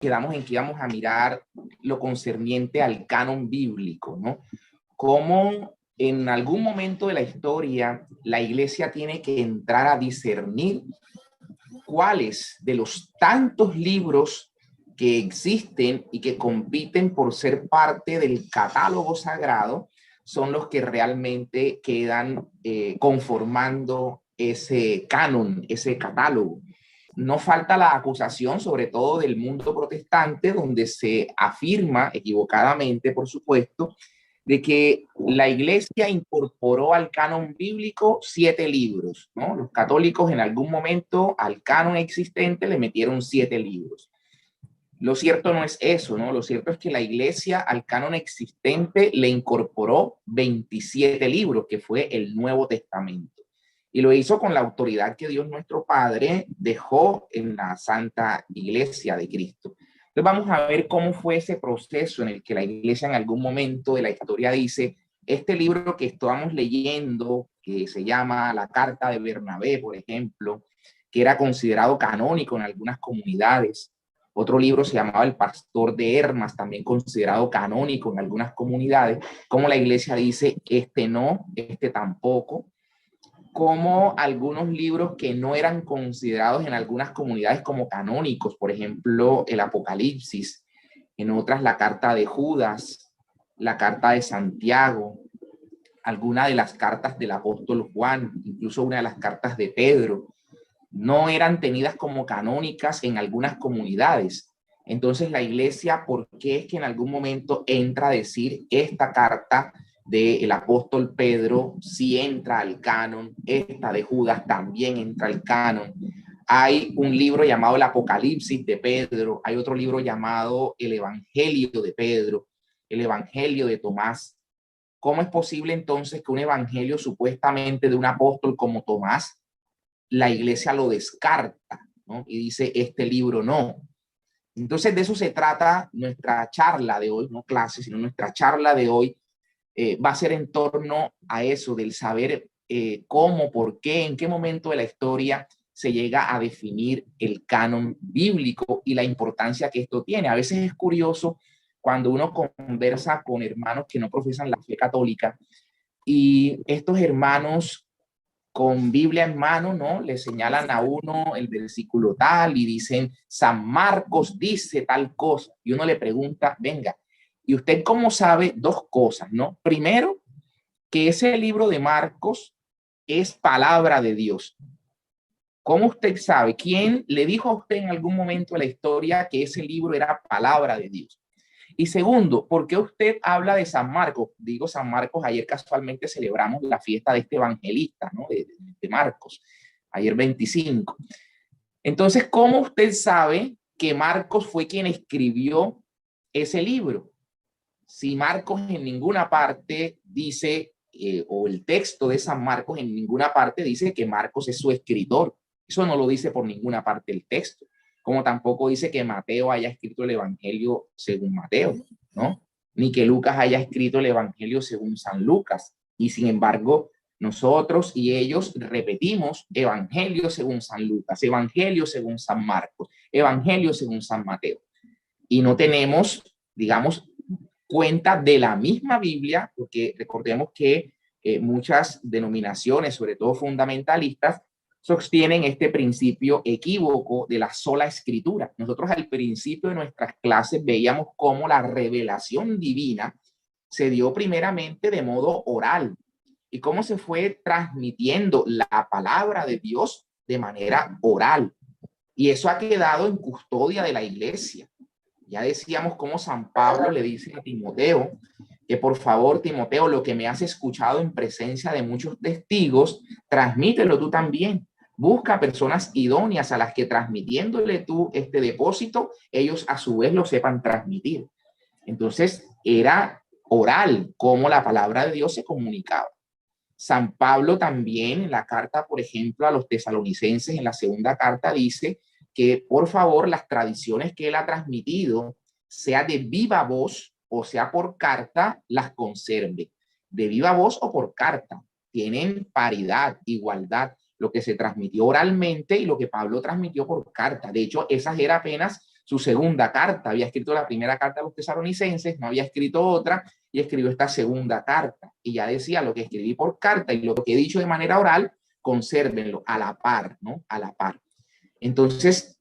quedamos en que íbamos a mirar lo concerniente al canon bíblico, ¿no? Cómo en algún momento de la historia la iglesia tiene que entrar a discernir cuáles de los tantos libros que existen y que compiten por ser parte del catálogo sagrado son los que realmente quedan conformando ese canon, ese catálogo. No falta la acusación, sobre todo del mundo protestante, donde se afirma, equivocadamente por supuesto, de que la iglesia incorporó al canon bíblico 7 libros, ¿no? Los católicos en algún momento al canon existente le metieron 7 libros. Lo cierto no es eso, ¿no? Lo cierto es que la iglesia al canon existente le incorporó 27 libros, que fue el Nuevo Testamento. Y lo hizo con la autoridad que Dios nuestro Padre dejó en la Santa Iglesia de Cristo. Entonces vamos a ver cómo fue ese proceso en el que la iglesia en algún momento de la historia dice, este libro que estamos leyendo, que se llama la Carta de Bernabé, por ejemplo, que era considerado canónico en algunas comunidades. Otro libro se llamaba El Pastor de Hermas, también considerado canónico en algunas comunidades. Como la iglesia dice, este no, este tampoco. Como algunos libros que no eran considerados en algunas comunidades como canónicos, por ejemplo, el Apocalipsis, en otras la Carta de Judas, la Carta de Santiago, alguna de las cartas del apóstol Juan, incluso una de las cartas de Pedro, no eran tenidas como canónicas en algunas comunidades. Entonces la iglesia, ¿por qué es que en algún momento entra a decir esta carta del apóstol Pedro sí entra al canon, esta de Judas también entra al canon? Hay un libro llamado el Apocalipsis de Pedro, hay otro libro llamado el Evangelio de Pedro, el Evangelio de Tomás. ¿Cómo es posible entonces que un evangelio supuestamente de un apóstol como Tomás, la iglesia lo descarta, ¿no? Y dice, este libro no? Entonces de eso se trata nuestra charla de hoy, no clase, sino nuestra charla de hoy va a ser en torno a eso, del saber cómo, por qué, en qué momento de la historia se llega a definir el canon bíblico y la importancia que esto tiene. A veces es curioso cuando uno conversa con hermanos que no profesan la fe católica y estos hermanos con Biblia en mano, ¿no? Le señalan a uno el versículo tal y dicen, San Marcos dice tal cosa. Y uno le pregunta, venga, ¿y usted cómo sabe dos cosas, no? Primero, que ese libro de Marcos es palabra de Dios. ¿Cómo usted sabe? ¿Quién le dijo a usted en algún momento de la historia que ese libro era palabra de Dios? Y segundo, ¿por qué usted habla de San Marcos? Digo San Marcos, ayer casualmente celebramos la fiesta de este evangelista, ¿no? De Marcos, ayer 25. Entonces, ¿cómo usted sabe que Marcos fue quien escribió ese libro? Si Marcos en ninguna parte dice, o el texto de San Marcos en ninguna parte dice que Marcos es su escritor. Eso no lo dice por ninguna parte el texto. Como tampoco dice que Mateo haya escrito el Evangelio según Mateo, ¿no? Ni que Lucas haya escrito el Evangelio según San Lucas. Y sin embargo, nosotros y ellos repetimos Evangelio según San Lucas, Evangelio según San Marcos, Evangelio según San Mateo. Y no tenemos, digamos, cuenta de la misma Biblia, porque recordemos que muchas denominaciones, sobre todo fundamentalistas, sostienen este principio equívoco de la sola escritura. Nosotros al principio de nuestras clases veíamos cómo la revelación divina se dio primeramente de modo oral y cómo se fue transmitiendo la palabra de Dios de manera oral. Y eso ha quedado en custodia de la iglesia. Ya decíamos cómo San Pablo le dice a Timoteo que por favor, Timoteo, lo que me has escuchado en presencia de muchos testigos, transmítelo tú también. Busca personas idóneas a las que transmitiéndole tú este depósito, ellos a su vez lo sepan transmitir. Entonces era oral cómo la palabra de Dios se comunicaba. San Pablo también en la carta, por ejemplo, a los tesalonicenses, en la segunda carta dice que por favor las tradiciones que él ha transmitido, sea de viva voz o sea por carta, las conserve. De viva voz o por carta. Tienen paridad, igualdad, lo que se transmitió oralmente y lo que Pablo transmitió por carta. De hecho, esas eran apenas su segunda carta. Había escrito la primera carta a los tesalonicenses, no había escrito otra, y escribió esta segunda carta. Y ya decía, lo que escribí por carta y lo que he dicho de manera oral, consérvenlo a la par, ¿no? A la par. Entonces,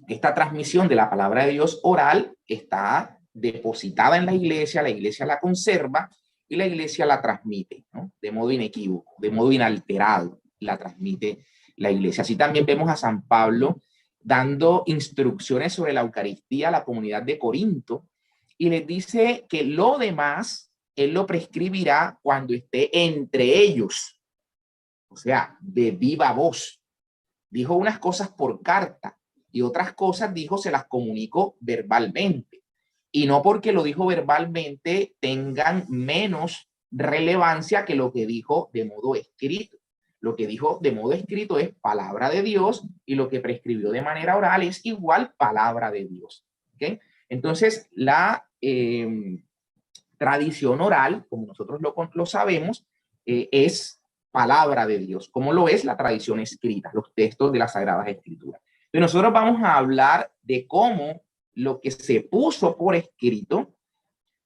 esta transmisión de la palabra de Dios oral está depositada en la iglesia la conserva y la iglesia la transmite, ¿no? De modo inequívoco, de modo inalterado, la transmite la iglesia. Así también vemos a San Pablo dando instrucciones sobre la Eucaristía a la comunidad de Corinto y les dice que lo demás él lo prescribirá cuando esté entre ellos, o sea, de viva voz. Dijo unas cosas por carta y otras cosas dijo se las comunicó verbalmente. Y no porque lo dijo verbalmente tengan menos relevancia que lo que dijo de modo escrito. Lo que dijo de modo escrito es palabra de Dios y lo que prescribió de manera oral es igual palabra de Dios. ¿Okay? Entonces, la tradición oral, como nosotros lo sabemos, es palabra de Dios, como lo es la tradición escrita, los textos de las Sagradas Escrituras. Entonces, nosotros vamos a hablar de cómo lo que se puso por escrito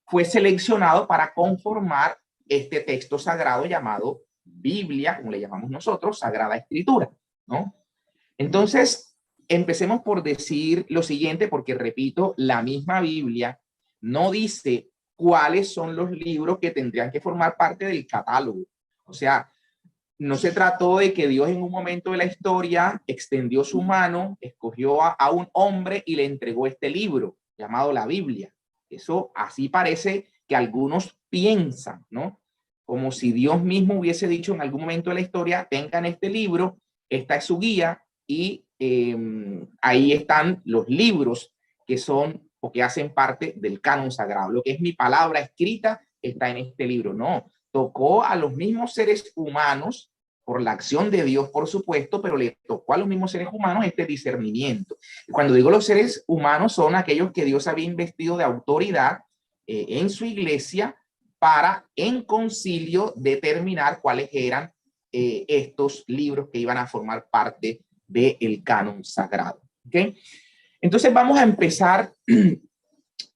fue seleccionado para conformar este texto sagrado llamado Biblia, como le llamamos nosotros, Sagrada Escritura, ¿no? Entonces, empecemos por decir lo siguiente, porque repito, la misma Biblia no dice cuáles son los libros que tendrían que formar parte del catálogo. O sea, no se trató de que Dios en un momento de la historia extendió su mano, escogió a un hombre y le entregó este libro llamado la Biblia. Eso así parece que algunos piensan, ¿no? Como si Dios mismo hubiese dicho en algún momento de la historia, tengan este libro, esta es su guía y ahí están los libros que son o que hacen parte del canon sagrado. Lo que es mi palabra escrita está en este libro. No, tocó a los mismos seres humanos por la acción de Dios, por supuesto, pero le tocó a los mismos seres humanos este discernimiento. Y cuando digo los seres humanos, son aquellos que Dios había investido de autoridad en su iglesia para en concilio determinar cuáles eran estos libros que iban a formar parte del canon sagrado. ¿Okay? Entonces vamos a empezar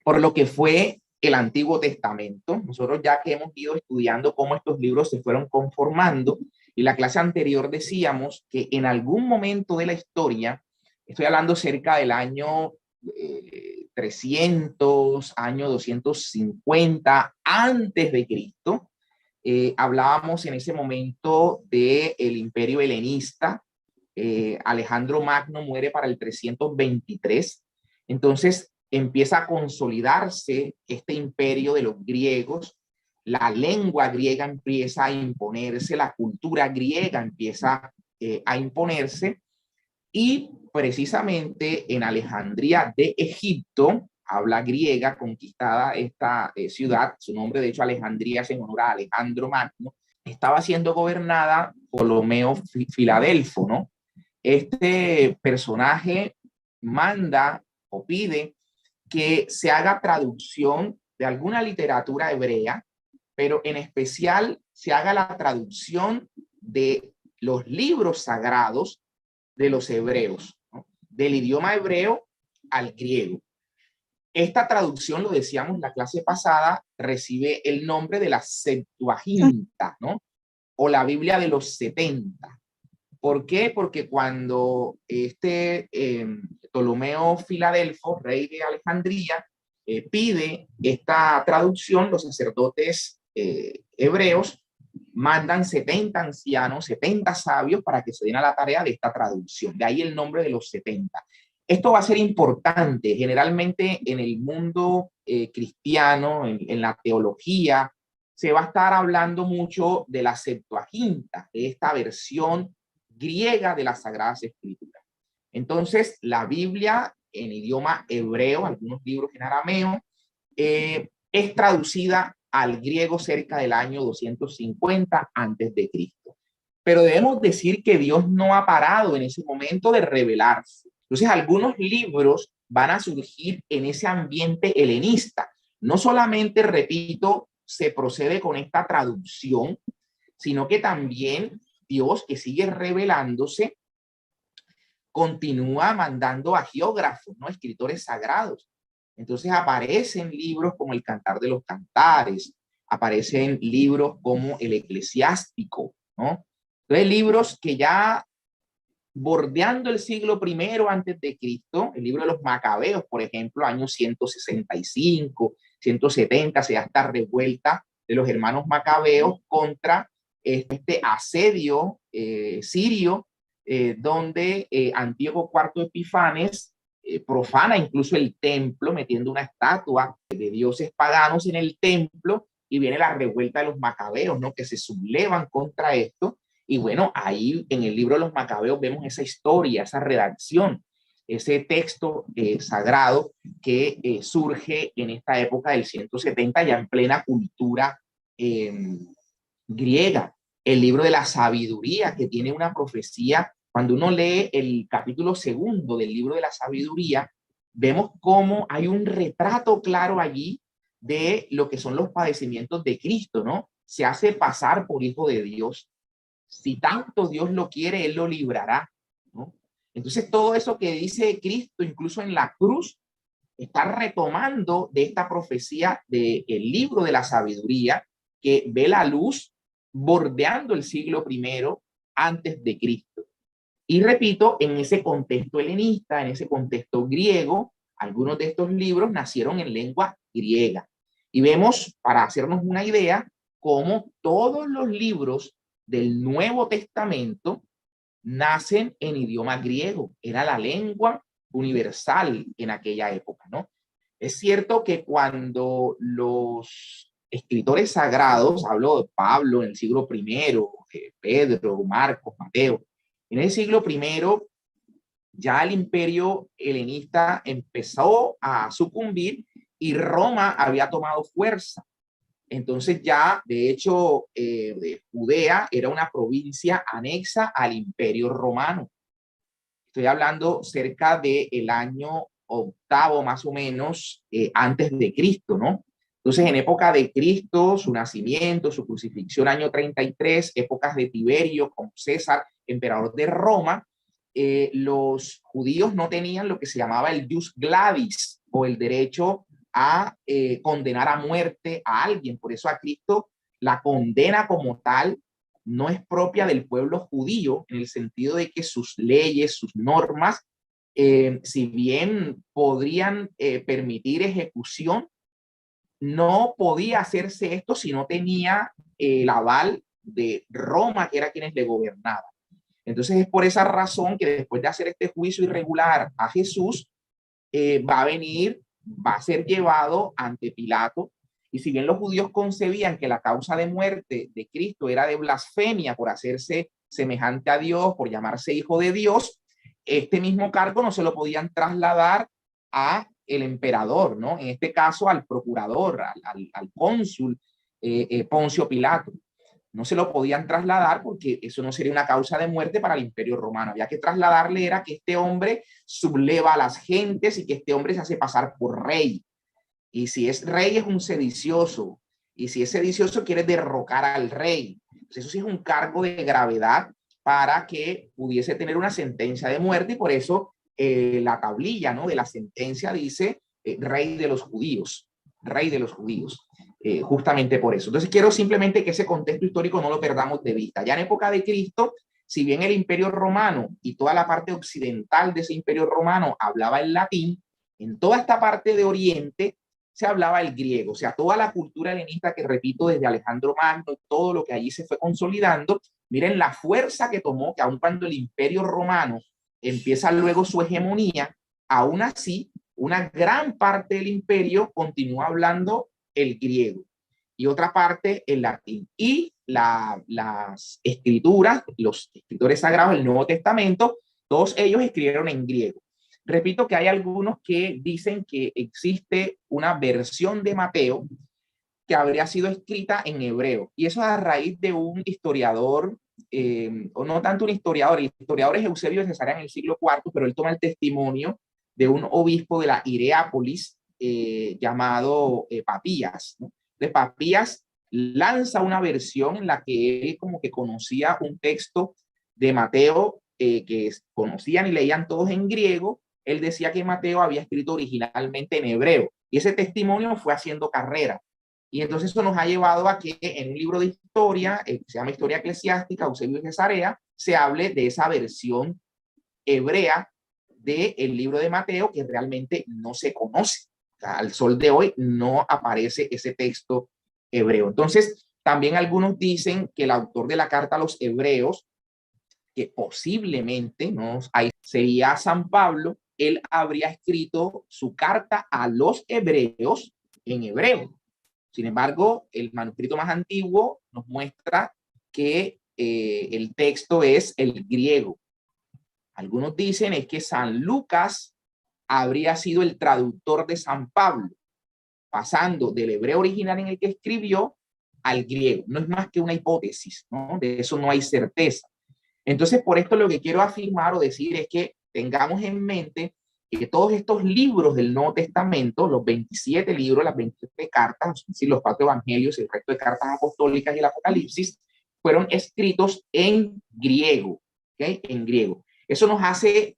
por lo que fue el Antiguo Testamento. Nosotros ya que hemos ido estudiando cómo estos libros se fueron conformando, y la clase anterior decíamos que en algún momento de la historia, estoy hablando cerca del año 300, año 250 antes de Cristo, hablábamos en ese momento del imperio helenista. Alejandro Magno muere para el 323. Entonces empieza a consolidarse este imperio de los griegos, la lengua griega empieza a imponerse, la cultura griega empieza a imponerse, y precisamente en Alejandría de Egipto, habla griega, conquistada esta ciudad, su nombre de hecho Alejandría es en honor a Alejandro Magno, estaba siendo gobernada por Ptolomeo Filadelfo, ¿no? Este personaje manda o pide que se haga traducción de alguna literatura hebrea, pero en especial se haga la traducción de los libros sagrados de los hebreos, ¿no? Del idioma hebreo al griego. Esta traducción, lo decíamos en la clase pasada, recibe el nombre de la Septuaginta, ¿no? O la Biblia de los 70. ¿Por qué? Porque cuando Ptolomeo Filadelfo, rey de Alejandría, pide esta traducción, los sacerdotes hebreos mandan 70 ancianos, 70 sabios para que se den a la tarea de esta traducción. De ahí el nombre de los 70. Esto va a ser importante. Generalmente en el mundo cristiano, en la teología, se va a estar hablando mucho de la Septuaginta, de esta versión griega de las Sagradas Escrituras. Entonces, la Biblia en idioma hebreo, algunos libros en arameo, es traducida al griego cerca del año 250 antes de Cristo. Pero debemos decir que Dios no ha parado en ese momento de revelarse. Entonces, algunos libros van a surgir en ese ambiente helenista. No solamente, repito, se procede con esta traducción, sino que también Dios, que sigue revelándose, continúa mandando a geógrafos, ¿no? Escritores sagrados. Entonces aparecen libros como el Cantar de los Cantares, aparecen libros como el Eclesiástico, ¿no? Entonces libros que ya bordeando el siglo I antes de Cristo, el libro de los Macabeos, por ejemplo, años 165, 170, se da esta revuelta de los hermanos Macabeos contra este asedio sirio, donde Antíoco IV Epifanes profana incluso el templo, metiendo una estatua de dioses paganos en el templo, y viene la revuelta de los Macabeos, ¿no? Que se sublevan contra esto. Y bueno, ahí en el libro de los Macabeos vemos esa historia, esa redacción, ese texto sagrado que surge en esta época del 170, ya en plena cultura griega. El libro de la sabiduría, que tiene una profecía. Cuando uno lee el capítulo 2 del libro de la sabiduría, vemos cómo hay un retrato claro allí de lo que son los padecimientos de Cristo, ¿no? Se hace pasar por hijo de Dios. Si tanto Dios lo quiere, Él lo librará, ¿no? Entonces, todo eso que dice Cristo, incluso en la cruz, está retomando de esta profecía del libro de la sabiduría, que ve la luz bordeando el siglo I antes de Cristo. Y repito, en ese contexto helenista, en ese contexto griego, algunos de estos libros nacieron en lengua griega. Y vemos, para hacernos una idea, cómo todos los libros del Nuevo Testamento nacen en idioma griego. Era la lengua universal en aquella época, ¿no? Es cierto que cuando los escritores sagrados, hablo de Pablo en el siglo I, Pedro, Marcos, Mateo, en el siglo I ya el imperio helenista empezó a sucumbir y Roma había tomado fuerza. Entonces ya, de hecho, Judea era una provincia anexa al imperio romano. Estoy hablando cerca del año octavo, más o menos, antes de Cristo, ¿no? Entonces, en época de Cristo, su nacimiento, su crucifixión, año 33, épocas de Tiberio con César, emperador de Roma, los judíos no tenían lo que se llamaba el jus gladis, o el derecho a condenar a muerte a alguien. Por eso a Cristo la condena como tal no es propia del pueblo judío, en el sentido de que sus leyes, sus normas, si bien podrían permitir ejecución, no podía hacerse esto si no tenía el aval de Roma, que era quienes le gobernaban. Entonces es por esa razón que después de hacer este juicio irregular a Jesús, va a venir, va a ser llevado ante Pilato. Y si bien los judíos concebían que la causa de muerte de Cristo era de blasfemia por hacerse semejante a Dios, por llamarse hijo de Dios, este mismo cargo no se lo podían trasladar a el emperador, ¿no? En este caso al procurador, al cónsul Poncio Pilato. No se lo podían trasladar porque eso no sería una causa de muerte para el imperio romano. Había que trasladarle era que este hombre subleva a las gentes y que este hombre se hace pasar por rey. Y si es rey es un sedicioso. Y si es sedicioso quiere derrocar al rey. Entonces, eso sí es un cargo de gravedad para que pudiese tener una sentencia de muerte. Y por eso la tablilla, ¿no?, de la sentencia dice rey de los judíos. Rey de los judíos. Justamente por eso. Entonces quiero simplemente que ese contexto histórico no lo perdamos de vista. Ya en época de Cristo, si bien el imperio romano y toda la parte occidental de ese imperio romano hablaba el latín, en toda esta parte de Oriente se hablaba el griego. O sea, toda la cultura helenista que repito desde Alejandro Magno, todo lo que allí se fue consolidando, miren la fuerza que tomó, que aun cuando el imperio romano empieza luego su hegemonía, aún así una gran parte del imperio continúa hablando el griego y otra parte el latín. Y las escrituras, los escritores sagrados del Nuevo Testamento, todos ellos escribieron en griego. Repito que hay algunos que dicen que existe una versión de Mateo que habría sido escrita en hebreo. Y eso a raíz de un historiador, o no tanto un historiador, el historiador es Eusebio de Cesarea en el siglo IV, pero él toma el testimonio de un obispo de la Hierápolis llamado Papías, ¿no? De Papías lanza una versión en la que él como que conocía un texto de Mateo que conocían y leían todos en griego, él decía que Mateo había escrito originalmente en hebreo. Y ese testimonio fue haciendo carrera. Y entonces eso nos ha llevado a que en un libro de historia, que se llama Historia Eclesiástica, Eusebio de Cesarea, se hable de esa versión hebrea del libro de Mateo que realmente no se conoce. O sea, al sol de hoy no aparece ese texto hebreo. Entonces, también algunos dicen que el autor de la carta a los hebreos, que posiblemente no sería San Pablo, él habría escrito su carta a los hebreos en hebreo. Sin embargo, el manuscrito más antiguo nos muestra que el texto es el griego. Algunos dicen es que San Lucas habría sido el traductor de San Pablo, pasando del hebreo original en el que escribió al griego. No es más que una hipótesis, ¿no? De eso no hay certeza. Entonces, por esto lo que quiero afirmar o decir es que tengamos en mente que todos estos libros del Nuevo Testamento, los 27 libros, las 27 cartas, es decir, los 4 evangelios, el resto de cartas apostólicas y el Apocalipsis, fueron escritos en griego, ¿okay? En griego. Eso nos hace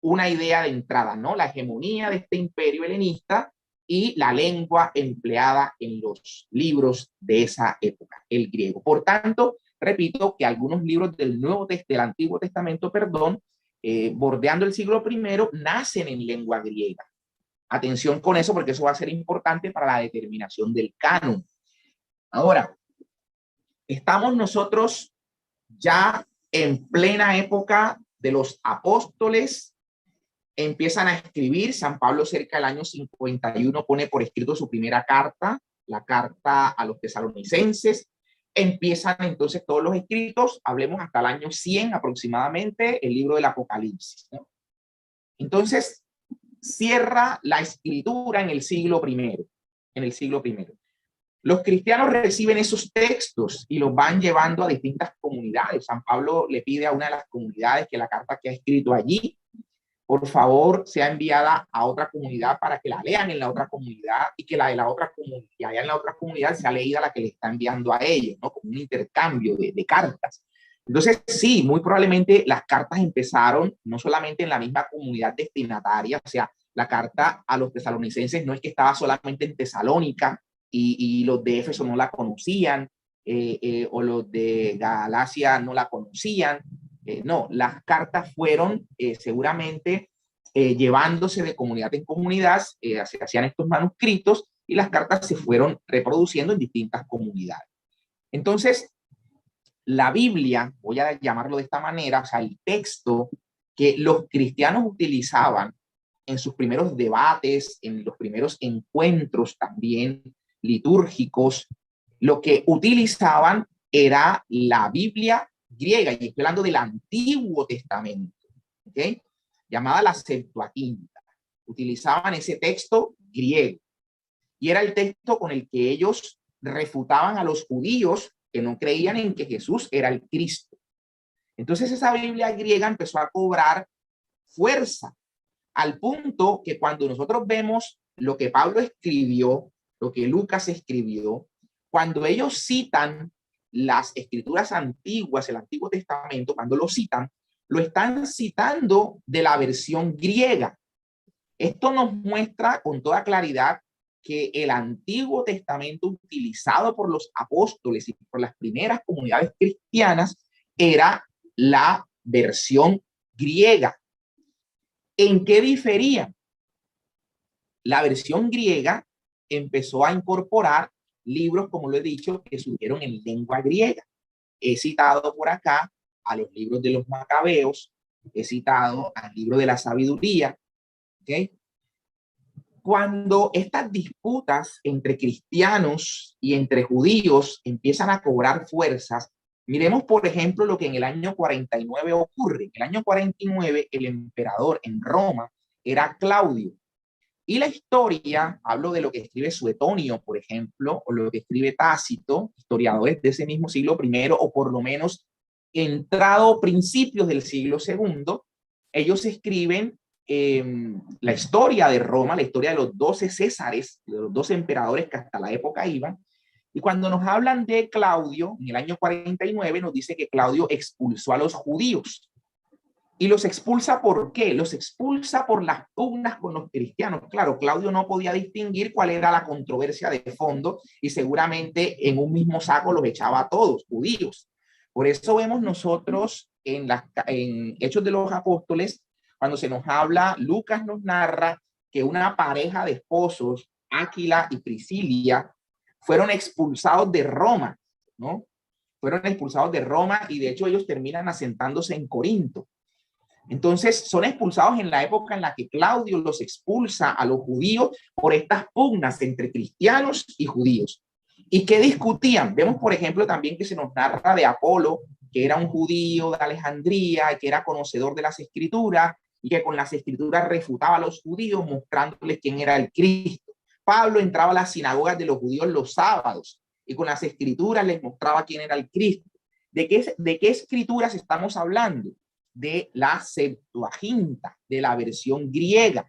una idea de entrada, ¿no? La hegemonía de este imperio helenista y la lengua empleada en los libros de esa época, el griego. Por tanto, repito que algunos libros del Antiguo Testamento, bordeando el siglo I, nacen en lengua griega. Atención con eso, porque eso va a ser importante para la determinación del canon. Ahora, estamos nosotros ya en plena época de los apóstoles, empiezan a escribir. San Pablo cerca del año 51 pone por escrito su primera carta, la carta a los tesalonicenses. Empiezan entonces todos los escritos, hablemos hasta el año 100 aproximadamente, el libro del Apocalipsis, ¿no? Entonces, cierra la escritura en el siglo I, Los cristianos reciben esos textos y los van llevando a distintas comunidades. San Pablo le pide a una de las comunidades que la carta que ha escrito allí, por favor, sea enviada a otra comunidad para que la lean en la otra comunidad y que la de la otra comunidad, allá en la otra comunidad, sea leída la que le está enviando a ellos, ¿no? Como un intercambio de cartas. Entonces, sí, muy probablemente las cartas empezaron no solamente en la misma comunidad destinataria, o sea, la carta a los tesalonicenses no es que estaba solamente en Tesalónica y los de Éfeso no la conocían, o los de Galacia no la conocían. No, las cartas fueron seguramente llevándose de comunidad en comunidad, se hacían estos manuscritos y las cartas se fueron reproduciendo en distintas comunidades. Entonces, la Biblia, voy a llamarlo de esta manera, o sea, el texto que los cristianos utilizaban en sus primeros debates, en los primeros encuentros también litúrgicos, lo que utilizaban era la Biblia griega, y estoy hablando del Antiguo Testamento, ¿okay? Llamada la Septuaginta. Utilizaban ese texto griego y era el texto con el que ellos refutaban a los judíos que no creían en que Jesús era el Cristo. Entonces esa Biblia griega empezó a cobrar fuerza al punto que cuando nosotros vemos lo que Pablo escribió, lo que Lucas escribió, cuando ellos citan las escrituras antiguas, el Antiguo Testamento, cuando lo citan, lo están citando de la versión griega. Esto nos muestra con toda claridad que el Antiguo Testamento utilizado por los apóstoles y por las primeras comunidades cristianas era la versión griega. ¿En qué difería? La versión griega empezó a incorporar libros, como lo he dicho, que surgieron en lengua griega. He citado por acá a los libros de los Macabeos, he citado al libro de la sabiduría, ¿okay? Cuando estas disputas entre cristianos y entre judíos empiezan a cobrar fuerzas, miremos, por ejemplo, lo que en el año 49 ocurre. En el año 49, el emperador en Roma era Claudio. Y la historia, hablo de lo que escribe Suetonio, por ejemplo, o lo que escribe Tácito, historiadores de ese mismo siglo I, o por lo menos entrado principios del siglo II, ellos escriben la historia de Roma, la historia de los 12 Césares, de los 12 emperadores que hasta la época iban. Y cuando nos hablan de Claudio, en el año 49, nos dice que Claudio expulsó a los judíos. Y los expulsa ¿por qué? Los expulsa por las pugnas con los cristianos. Claro, Claudio no podía distinguir cuál era la controversia de fondo y seguramente en un mismo saco los echaba a todos, judíos. Por eso vemos nosotros en Hechos de los Apóstoles, cuando se nos habla, Lucas nos narra que una pareja de esposos, Áquila y Priscilia, fueron expulsados de Roma, ¿no? Fueron expulsados de Roma y de hecho ellos terminan asentándose en Corinto. Entonces son expulsados en la época en la que Claudio los expulsa a los judíos por estas pugnas entre cristianos y judíos. ¿Y qué discutían? Vemos, por ejemplo, también que se nos narra de Apolo, que era un judío de Alejandría, que era conocedor de las escrituras y que con las escrituras refutaba a los judíos mostrándoles quién era el Cristo. Pablo entraba a las sinagogas de los judíos los sábados y con las escrituras les mostraba quién era el Cristo. ¿De qué escrituras estamos hablando? De la Septuaginta, de la versión griega,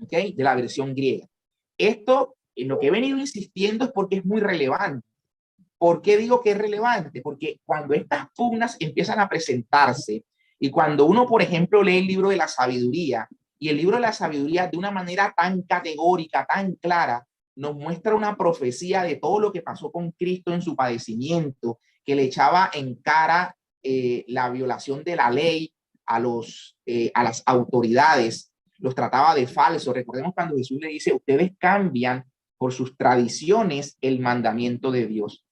¿ok? De la versión griega. Esto, en lo que he venido insistiendo, es porque es muy relevante. ¿Por qué digo que es relevante? Porque cuando estas pugnas empiezan a presentarse y cuando uno, por ejemplo, lee el libro de la sabiduría y el libro de la sabiduría de una manera tan categórica, tan clara, nos muestra una profecía de todo lo que pasó con Cristo en su padecimiento, que le echaba en cara la violación de la ley a las autoridades, los trataba de falso. Recordemos cuando Jesús le dice, ustedes cambian por sus tradiciones el mandamiento de Dios.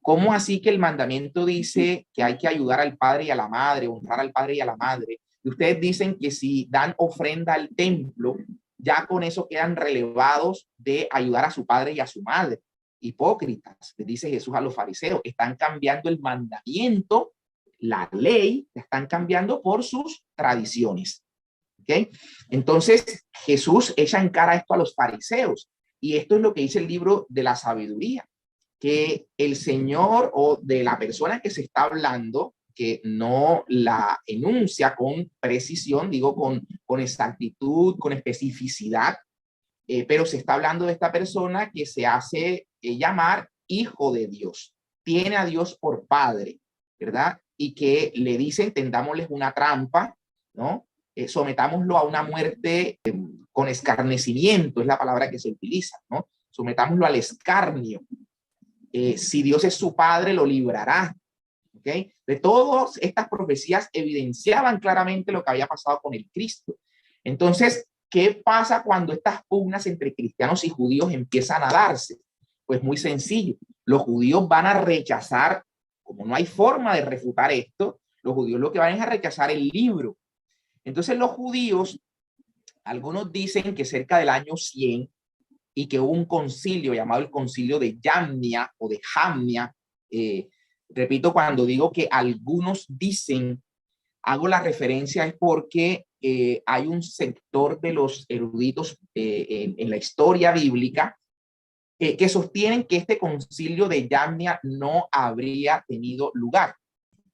¿Cómo así que el mandamiento dice que hay que ayudar al padre y a la madre, honrar al padre y a la madre? Y ustedes dicen que si dan ofrenda al templo, ya con eso quedan relevados de ayudar a su padre y a su madre. Hipócritas, les dice Jesús a los fariseos, están cambiando el mandamiento, la ley, la están cambiando por sus tradiciones. ¿Okay? Entonces Jesús echa en cara esto a los fariseos y esto es lo que dice el libro de la sabiduría, que el Señor o de la persona que se está hablando, que no la enuncia con precisión, digo con exactitud, con especificidad, pero se está hablando de esta persona que se hace llamar hijo de Dios, tiene a Dios por padre, ¿verdad? Y que le dicen, tendámosles una trampa, ¿no? Sometámoslo a una muerte con escarnecimiento, es la palabra que se utiliza, ¿no? Sometámoslo al escarnio. Si Dios es su padre, lo librará. ¿Okay? De todas estas profecías evidenciaban claramente lo que había pasado con el Cristo. Entonces, ¿qué pasa cuando estas pugnas entre cristianos y judíos empiezan a darse? Pues muy sencillo. Los judíos van a rechazar, como no hay forma de refutar esto, los judíos lo que van es a rechazar el libro. Entonces los judíos, algunos dicen que cerca del año 100 y que hubo un concilio llamado el concilio de Jamnia o de Jamnia. Repito, cuando digo que algunos dicen, hago la referencia es porque hay un sector de los eruditos en la historia bíblica que sostienen que este concilio de Jamnia no habría tenido lugar.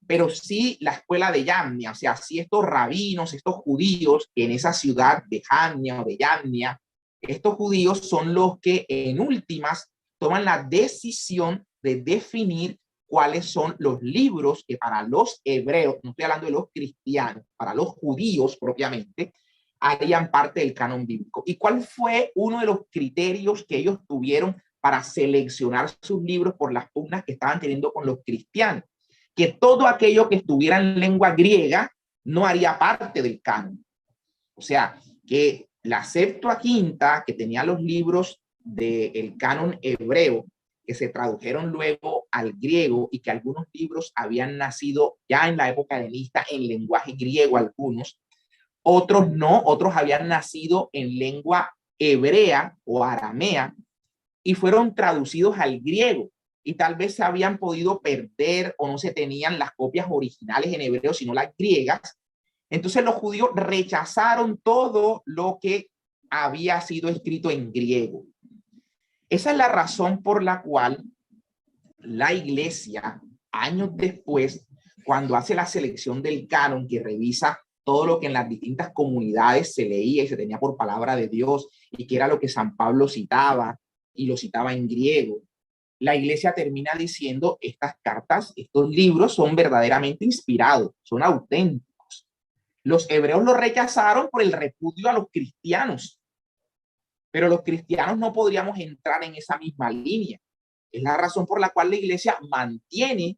Pero sí la escuela de Jamnia, o sea, sí estos rabinos, estos judíos en esa ciudad de Jamnia o de Jamnia, estos judíos son los que en últimas toman la decisión de definir cuáles son los libros que para los hebreos, no estoy hablando de los cristianos, para los judíos propiamente, harían parte del canon bíblico. ¿Y cuál fue uno de los criterios que ellos tuvieron para seleccionar sus libros por las pugnas que estaban teniendo con los cristianos? Que todo aquello que estuviera en lengua griega no haría parte del canon. O sea, que la Septuaginta, que tenía los libros del canon hebreo, que se tradujeron luego al griego y que algunos libros habían nacido ya en la época helenista en lenguaje griego, algunos, otros no, otros habían nacido en lengua hebrea o aramea y fueron traducidos al griego y tal vez se habían podido perder o no se tenían las copias originales en hebreo, sino las griegas. Entonces los judíos rechazaron todo lo que había sido escrito en griego. Esa es la razón por la cual la iglesia, años después, cuando hace la selección del canon, que revisa todo lo que en las distintas comunidades se leía y se tenía por palabra de Dios y que era lo que San Pablo citaba y lo citaba en griego, la iglesia termina diciendo estas cartas, estos libros son verdaderamente inspirados, son auténticos. Los hebreos lo rechazaron por el repudio a los cristianos, pero los cristianos no podríamos entrar en esa misma línea. Es la razón por la cual la iglesia mantiene,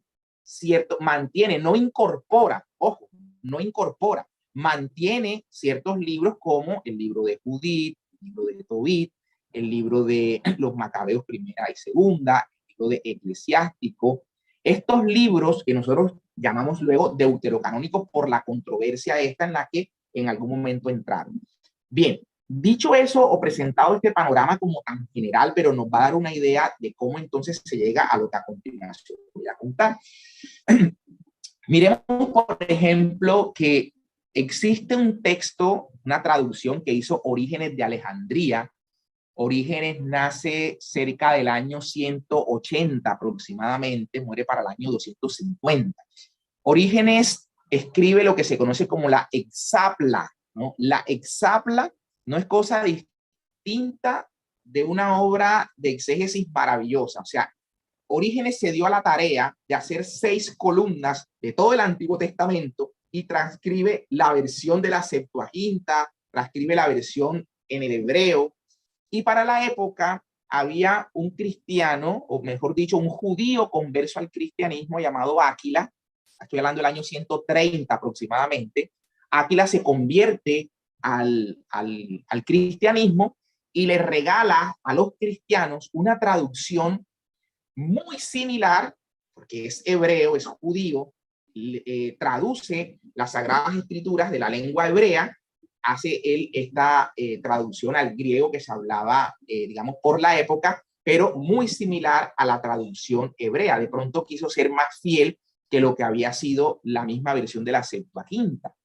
no incorpora, ojo, no incorpora, mantiene ciertos libros como el libro de Judith, el libro de Tobit, el libro de los Macabeos primera y segunda, el libro de Eclesiástico. Estos libros que nosotros llamamos luego deuterocanónicos por la controversia esta en la que en algún momento entraron. Bien, dicho eso o presentado este panorama como tan general, pero nos va a dar una idea de cómo entonces se llega a lo que a continuación voy a contar. Miremos, por ejemplo, que existe un texto, una traducción que hizo Orígenes de Alejandría. Orígenes nace cerca del año 180 aproximadamente, muere para el año 250. Orígenes escribe lo que se conoce como la Hexapla, ¿no? La Hexapla no es cosa distinta de una obra de exégesis maravillosa. O sea, Orígenes se dio a la tarea de hacer 6 columnas de todo el Antiguo Testamento y transcribe la versión de la Septuaginta, transcribe la versión en el hebreo. Y para la época había un cristiano, o mejor dicho, un judío converso al cristianismo llamado Áquila. Estoy hablando del año 130 aproximadamente. Áquila se convierte al cristianismo y le regala a los cristianos una traducción muy similar, porque es hebreo, es judío, traduce las Sagradas Escrituras de la lengua hebrea, hace él esta traducción al griego que se hablaba, digamos, por la época, pero muy similar a la traducción hebrea. De pronto quiso ser más fiel que lo que había sido la misma versión de la Septuaginta.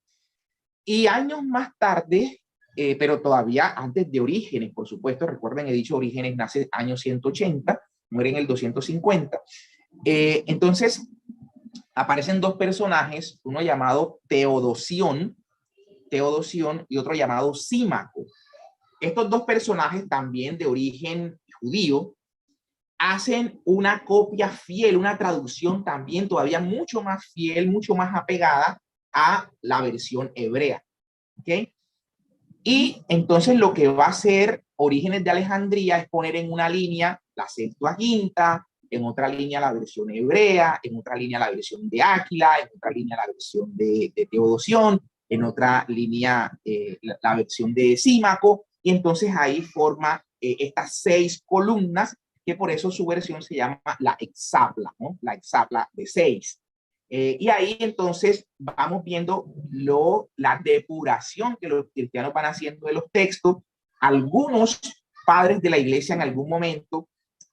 Y años más tarde, pero todavía antes de Orígenes, por supuesto, recuerden, he dicho Orígenes nace año 180, muere en el 250. Entonces, aparecen 2 personajes, uno llamado Teodosión y otro llamado Símaco. Estos 2 personajes, también de origen judío, hacen una copia fiel, una traducción también todavía mucho más fiel, mucho más apegada a la versión hebrea. ¿Okay? Y entonces lo que va a hacer Orígenes de Alejandría es poner en una línea la Septuaginta, en otra línea la versión hebrea, en otra línea la versión de Áquila, en otra línea la versión de Teodosión, en otra línea la versión de Símaco, y entonces ahí forma estas 6 columnas, que por eso su versión se llama la Hexapla, ¿no? La Hexapla de 6. Y ahí entonces vamos viendo la depuración que los cristianos van haciendo de los textos. Algunos padres de la iglesia en algún momento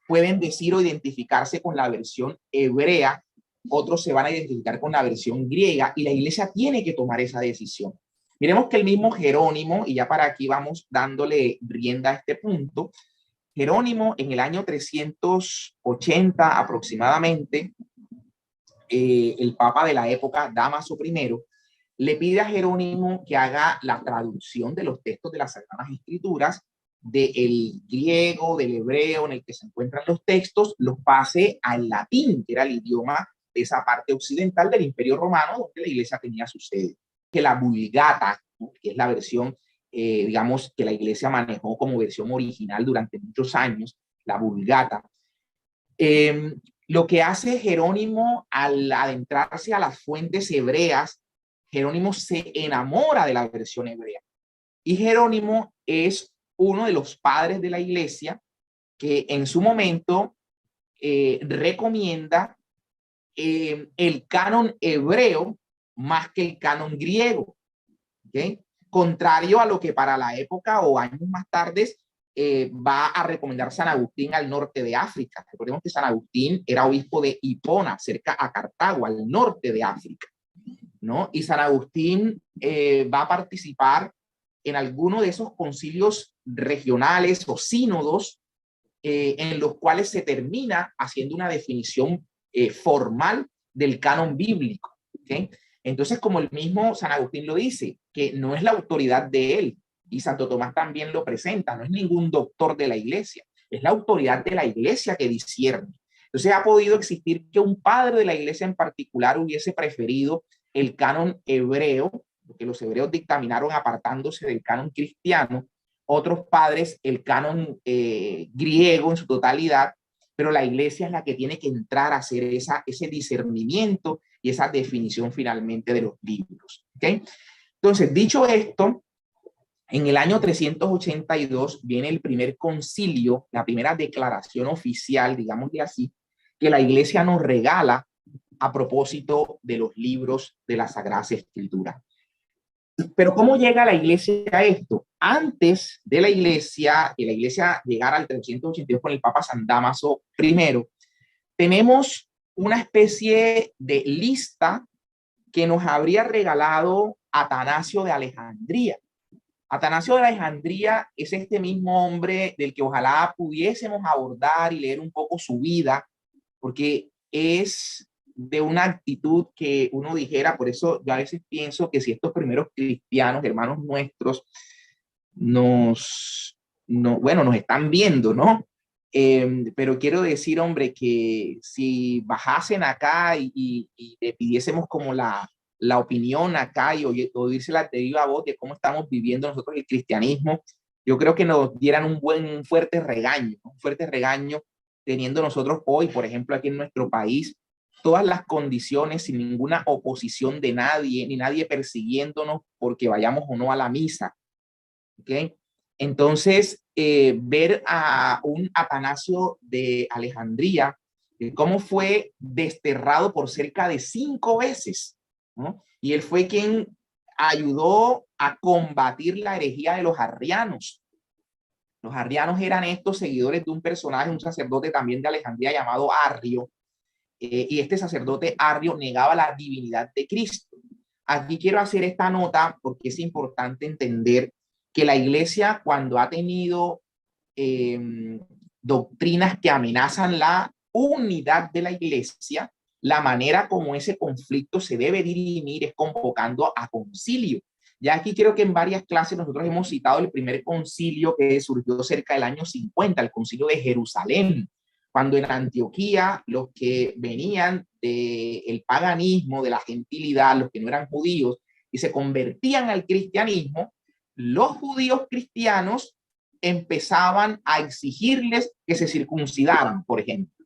pueden decir o identificarse con la versión hebrea, otros se van a identificar con la versión griega, y la iglesia tiene que tomar esa decisión. Miremos que el mismo Jerónimo, y ya para aquí vamos dándole rienda a este punto, Jerónimo en el año 380 aproximadamente, el papa de la época, Dámaso I, le pide a Jerónimo que haga la traducción de los textos de las Sagradas Escrituras del griego, del hebreo en el que se encuentran los textos, los pase al latín, que era el idioma de esa parte occidental del Imperio Romano, donde la iglesia tenía su sede. Que la Vulgata, ¿no? Que es la versión, digamos, que la iglesia manejó como versión original durante muchos años, la Vulgata. Lo que hace Jerónimo al adentrarse a las fuentes hebreas, Jerónimo se enamora de la versión hebrea. Y Jerónimo es uno de los padres de la iglesia que en su momento recomienda el canon hebreo más que el canon griego. ¿Okay? Contrario a lo que para la época o años más tarde va a recomendar San Agustín al norte de África. Recordemos que San Agustín era obispo de Hipona, cerca a Cartago, al norte de África, ¿no? Y San Agustín va a participar en alguno de esos concilios regionales o sínodos en los cuales se termina haciendo una definición formal del canon bíblico. ¿Okay? Entonces, como el mismo San Agustín lo dice, que no es la autoridad de él, y Santo Tomás también lo presenta, no es ningún doctor de la iglesia, es la autoridad de la iglesia que discierne. Entonces ha podido existir que un padre de la iglesia en particular hubiese preferido el canon hebreo lo que los hebreos dictaminaron apartándose del canon cristiano, otros padres el canon griego en su totalidad, pero la iglesia es la que tiene que entrar a hacer ese discernimiento y esa definición finalmente de los libros. ¿Okay? Entonces, dicho esto, en el año 382 viene el primer concilio, la primera declaración oficial, digámosle así, que la iglesia nos regala a propósito de los libros de las Sagradas Escrituras. Pero ¿cómo llega la iglesia a esto? Antes de la iglesia, que la iglesia llegara al 382 con el Papa San Dámaso I, tenemos una especie de lista que nos habría regalado Atanasio de Alejandría. Atanasio de Alejandría es este mismo hombre del que ojalá pudiésemos abordar y leer un poco su vida, porque es de una actitud que uno dijera, por eso yo a veces pienso que si estos primeros cristianos, hermanos nuestros, nos están viendo, ¿no? Pero quiero decir, hombre, que si bajasen acá y le pidiésemos como la opinión acá y oírse la de viva voz de cómo estamos viviendo nosotros el cristianismo, yo creo que nos dieran un fuerte regaño, ¿no? Un fuerte regaño, teniendo nosotros hoy, por ejemplo, aquí en nuestro país, todas las condiciones sin ninguna oposición de nadie, ni nadie persiguiéndonos porque vayamos o no a la misa. ¿Okay? Entonces, ver a un Atanasio de Alejandría, cómo fue desterrado por cerca de 5 veces, ¿no? Y él fue quien ayudó a combatir la herejía de los arrianos. Los arrianos eran estos seguidores de un personaje, un sacerdote también de Alejandría llamado Arrio, y este sacerdote Arrio negaba la divinidad de Cristo. Aquí quiero hacer esta nota porque es importante entender que la iglesia, cuando ha tenido doctrinas que amenazan la unidad de la iglesia, la manera como ese conflicto se debe dirimir es convocando a concilio. Ya aquí creo que en varias clases nosotros hemos citado el primer concilio que surgió cerca del año 50, el concilio de Jerusalén, cuando en Antioquía los que venían del paganismo, de la gentilidad, los que no eran judíos y se convertían al cristianismo, los judíos cristianos empezaban a exigirles que se circuncidaran, por ejemplo.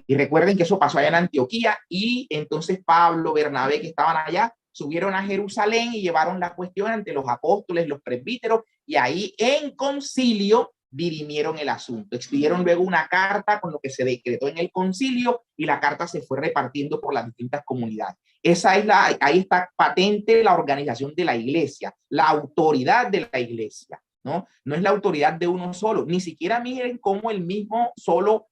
Y recuerden que eso pasó allá en Antioquía y entonces Pablo, Bernabé, que estaban allá, subieron a Jerusalén y llevaron la cuestión ante los apóstoles, los presbíteros, y ahí en concilio dirimieron el asunto. Expidieron luego una carta con lo que se decretó en el concilio y la carta se fue repartiendo por las distintas comunidades. Ahí está patente la organización de la iglesia, la autoridad de la iglesia, ¿no? No es la autoridad de uno solo, ni siquiera miren cómo el mismo solo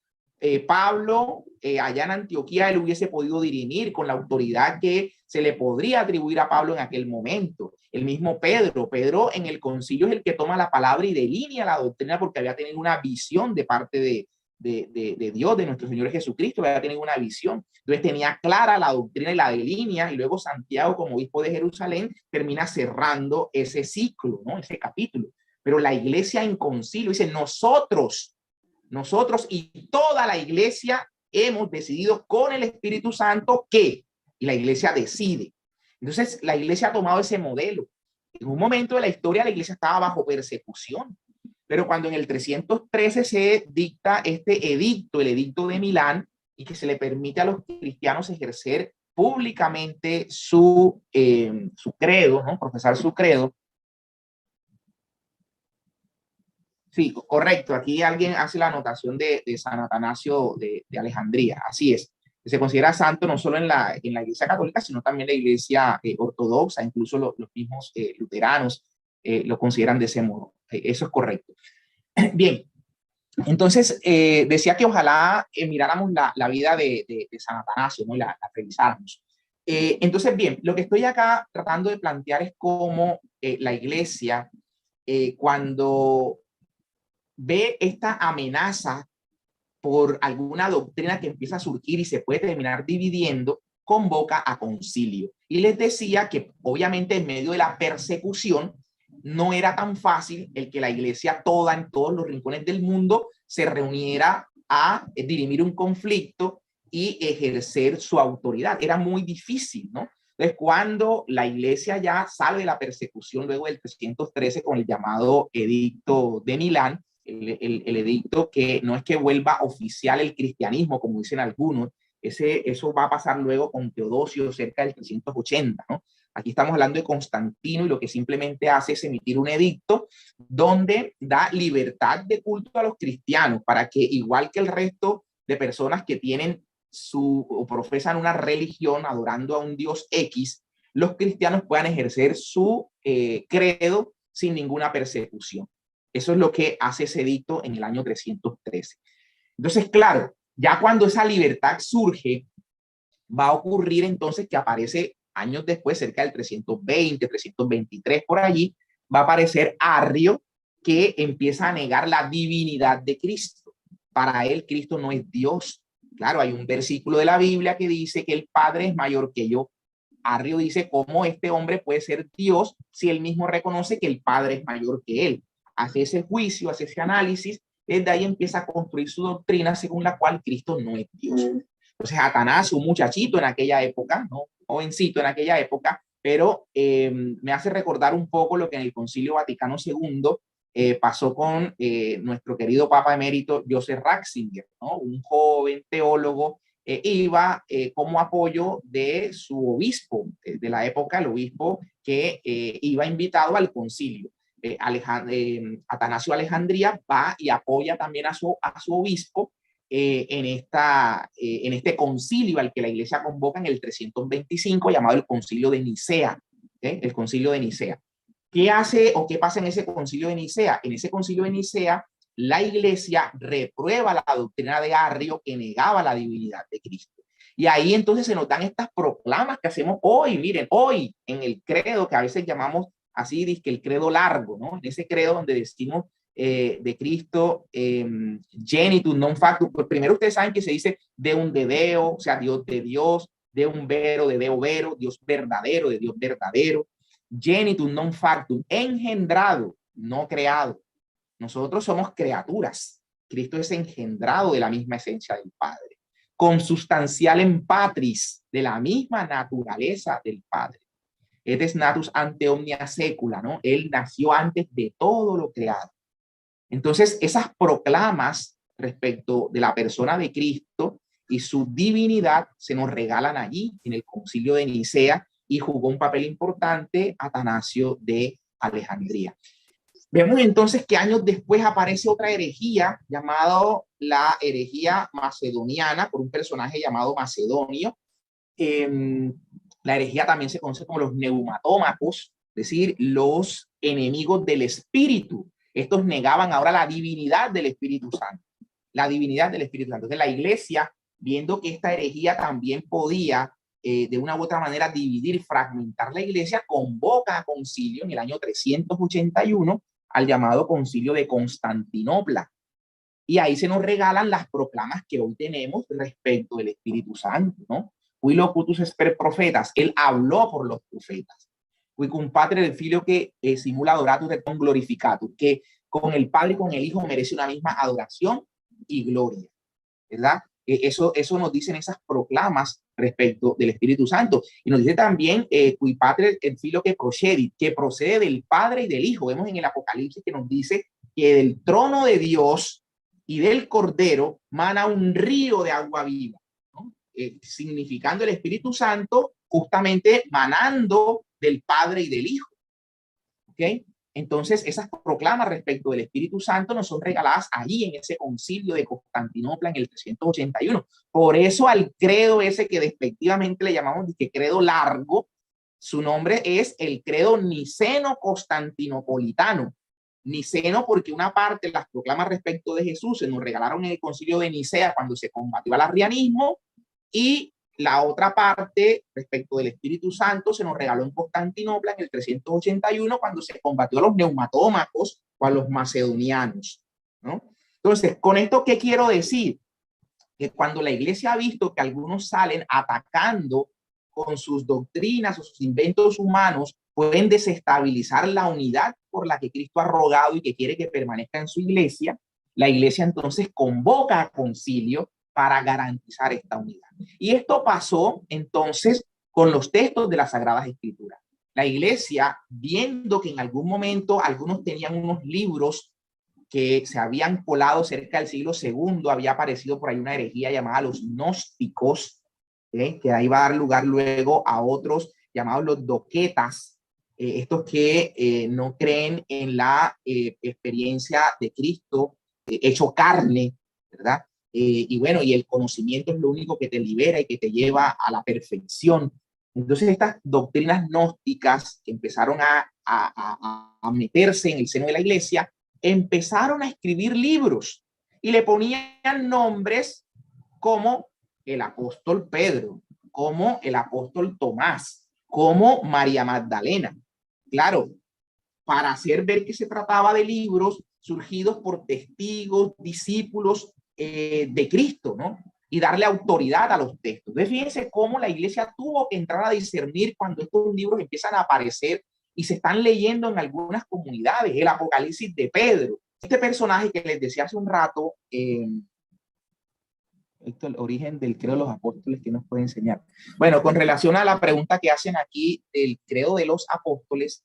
Pablo, allá en Antioquía, él hubiese podido dirimir con la autoridad que se le podría atribuir a Pablo en aquel momento. El mismo Pedro en el concilio es el que toma la palabra y delinea la doctrina porque había tenido una visión de parte de Dios, de nuestro Señor Jesucristo, había tenido una visión. Entonces tenía clara la doctrina y la delinea, y luego Santiago, como obispo de Jerusalén, termina cerrando ese ciclo, ¿no? Ese capítulo. Pero la iglesia en concilio dice, nosotros y toda la iglesia hemos decidido con el Espíritu Santo que, y la iglesia decide. Entonces, la iglesia ha tomado ese modelo. En un momento de la historia, la iglesia estaba bajo persecución, pero cuando en el 313 se dicta este edicto, el edicto de Milán, y que se le permite a los cristianos ejercer públicamente su credo, ¿no? Profesar su credo. Sí, correcto. Aquí alguien hace la anotación de San Atanasio de Alejandría. Así es. Se considera santo no solo en la iglesia católica, sino también en la iglesia ortodoxa, incluso los mismos luteranos lo consideran de ese modo. Eso es correcto. Bien, entonces decía que ojalá miráramos la vida de San Atanasio, ¿no? Y la revisáramos. Entonces, bien, lo que estoy acá tratando de plantear es cómo la iglesia, cuando ve esta amenaza por alguna doctrina que empieza a surgir y se puede terminar dividiendo, convoca a concilio. Y les decía que obviamente en medio de la persecución no era tan fácil el que la iglesia toda en todos los rincones del mundo se reuniera a dirimir un conflicto y ejercer su autoridad. Era muy difícil, ¿no? Entonces, cuando la iglesia ya sale de la persecución luego del 313 con el llamado Edicto de Milán, el edicto que no es que vuelva oficial el cristianismo, como dicen algunos, eso va a pasar luego con Teodosio cerca del 380, ¿no? Aquí estamos hablando de Constantino y lo que simplemente hace es emitir un edicto donde da libertad de culto a los cristianos para que, igual que el resto de personas que tienen o profesan una religión adorando a un Dios X, los cristianos puedan ejercer su credo sin ninguna persecución. Eso es lo que hace ese edicto en el año 313. Entonces, claro, ya cuando esa libertad surge, va a ocurrir entonces que aparece años después, cerca del 320, 323, por allí, va a aparecer Arrio, que empieza a negar la divinidad de Cristo. Para él, Cristo no es Dios. Claro, hay un versículo de la Biblia que dice que el Padre es mayor que yo. Arrio dice, ¿cómo este hombre puede ser Dios si él mismo reconoce que el Padre es mayor que él? Hace ese juicio, hace ese análisis, desde ahí empieza a construir su doctrina según la cual Cristo no es Dios. Entonces, Atanasio, un muchachito en aquella época, ¿no? Jovencito en aquella época, pero me hace recordar un poco lo que en el Concilio Vaticano II pasó con nuestro querido Papa Emérito Joseph Ratzinger, ¿no? Un joven teólogo, iba como apoyo de su obispo de la época, el obispo que iba invitado al concilio. Atanasio Alejandría va y apoya también a su obispo en este concilio al que la iglesia convoca en el 325, llamado el Concilio de Nicea. El Concilio de Nicea. ¿Qué hace o qué pasa en ese Concilio de Nicea? En ese Concilio de Nicea, la iglesia reprueba la doctrina de Arrio que negaba la divinidad de Cristo. Y ahí entonces se nos dan estas proclamas que hacemos hoy, miren, hoy en el credo que a veces llamamos así, dice que el credo largo, ¿no? En ese credo donde decimos de Cristo, genitus non factum. Pues primero ustedes saben que se dice de un de Deo, o sea, Dios de Dios, de un vero, de Deo vero, Dios verdadero, de Dios verdadero. Genitus non factum, engendrado, no creado. Nosotros somos criaturas. Cristo es engendrado de la misma esencia del Padre. Consustancial en patris, de la misma naturaleza del Padre. Et es natus ante omnia secula, ¿no? Él nació antes de todo lo creado. Entonces, esas proclamas respecto de la persona de Cristo y su divinidad se nos regalan allí en el Concilio de Nicea y jugó un papel importante Atanasio de Alejandría. Vemos entonces que años después aparece otra herejía llamada la herejía macedoniana por un personaje llamado Macedonio. La herejía también se conoce como los neumatómacos, es decir, los enemigos del espíritu. Estos negaban ahora la divinidad del Espíritu Santo. La divinidad del Espíritu Santo. Entonces la iglesia, viendo que esta herejía también podía de una u otra manera dividir y fragmentar la iglesia, convoca a concilio en el año 381 al llamado concilio de Constantinopla. Y ahí se nos regalan las proclamas que hoy tenemos respecto del Espíritu Santo, ¿no? Qui locutus esper profetas, él habló por los profetas. Qui cum Patre del Filio que simula adoratus et non glorificatus, que con el Padre y con el Hijo merece una misma adoración y gloria, ¿verdad? Eso nos dicen esas proclamas respecto del Espíritu Santo. Y nos dice también qui Patre el Filio que procede del Padre y del Hijo. Vemos en el Apocalipsis que nos dice que del trono de Dios y del Cordero mana un río de agua viva, ¿no? Significando el Espíritu Santo justamente manando del Padre y del Hijo. ¿Ok? Entonces, esas proclamas respecto del Espíritu Santo nos son regaladas allí en ese concilio de Constantinopla en el 381. Por eso al credo ese que despectivamente le llamamos que credo largo, su nombre es el credo niceno-constantinopolitano. Niceno porque una parte de las proclamas respecto de Jesús se nos regalaron en el concilio de Nicea cuando se combatió al arrianismo, y la otra parte respecto del Espíritu Santo se nos regaló en Constantinopla en el 381 cuando se combatió a los neumatómacos o a los macedonianos, ¿no? Entonces, con esto, ¿qué quiero decir? Que cuando la iglesia ha visto que algunos salen atacando con sus doctrinas o sus inventos humanos, pueden desestabilizar la unidad por la que Cristo ha rogado y que quiere que permanezca en su iglesia, la iglesia entonces convoca a concilio para garantizar esta unidad. Y esto pasó entonces con los textos de las Sagradas Escrituras. La iglesia, viendo que en algún momento algunos tenían unos libros que se habían colado cerca del siglo II, había aparecido por ahí una herejía llamada los gnósticos, que ahí va a dar lugar luego a otros llamados los doquetas, estos que no creen en la experiencia de Cristo hecho carne, ¿verdad? Y bueno, y el conocimiento es lo único que te libera y que te lleva a la perfección. Entonces estas doctrinas gnósticas que empezaron a meterse en el seno de la iglesia, empezaron a escribir libros y le ponían nombres como el apóstol Pedro, como el apóstol Tomás, como María Magdalena. Claro, para hacer ver que se trataba de libros surgidos por testigos, discípulos de Cristo, ¿no? Y darle autoridad a los textos. Entonces, fíjense cómo la iglesia tuvo que entrar a discernir cuando estos libros empiezan a aparecer y se están leyendo en algunas comunidades. El Apocalipsis de Pedro, este personaje que les decía hace un rato, esto, el origen del credo de los apóstoles, que nos puede enseñar. Bueno, con relación a la pregunta que hacen aquí del credo de los apóstoles,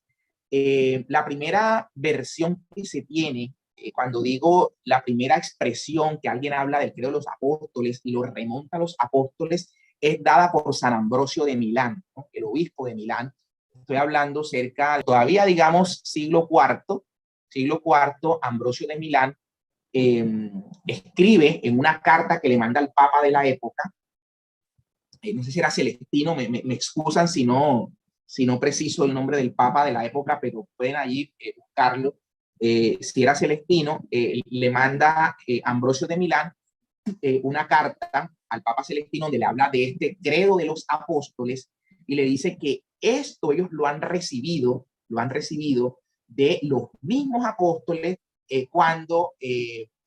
la primera versión que se tiene, cuando digo la primera expresión que alguien habla del credo de los apóstoles y lo remonta a los apóstoles, es dada por San Ambrosio de Milán, ¿no? El obispo de Milán. Estoy hablando cerca, todavía digamos siglo IV, Ambrosio de Milán escribe en una carta que le manda al Papa de la época, no sé si era Celestino, me excusan si no preciso el nombre del Papa de la época, pero pueden allí buscarlo. Si era Celestino, le manda Ambrosio de Milán una carta al Papa Celestino donde le habla de este credo de los apóstoles y le dice que esto ellos lo han recibido de los mismos apóstoles cuando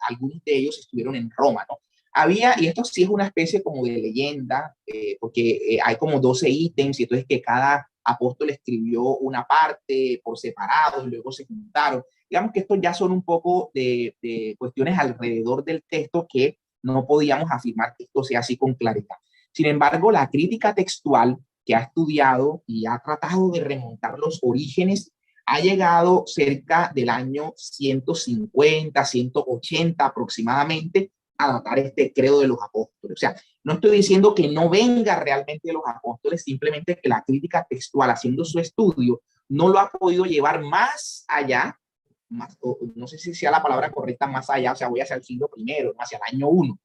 algunos de ellos estuvieron en Roma, ¿no? Había, y esto sí es una especie como de leyenda, porque hay como 12 ítems, y entonces que cada apóstol escribió una parte por separado y luego se juntaron. Digamos que estos ya son un poco de cuestiones alrededor del texto que no podíamos afirmar que esto sea así con claridad. Sin embargo, la crítica textual que ha estudiado y ha tratado de remontar los orígenes ha llegado cerca del año 150, 180 aproximadamente a datar este credo de los apóstoles. O sea, no estoy diciendo que no venga realmente de los apóstoles, simplemente que la crítica textual haciendo su estudio no lo ha podido llevar más allá, más, no sé si sea la palabra correcta, más allá, o sea, voy hacia el siglo primero, hacia el año 1.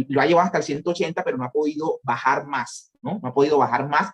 Lo ha llevado hasta el 180, pero no ha podido bajar más, ¿no? No ha podido bajar más.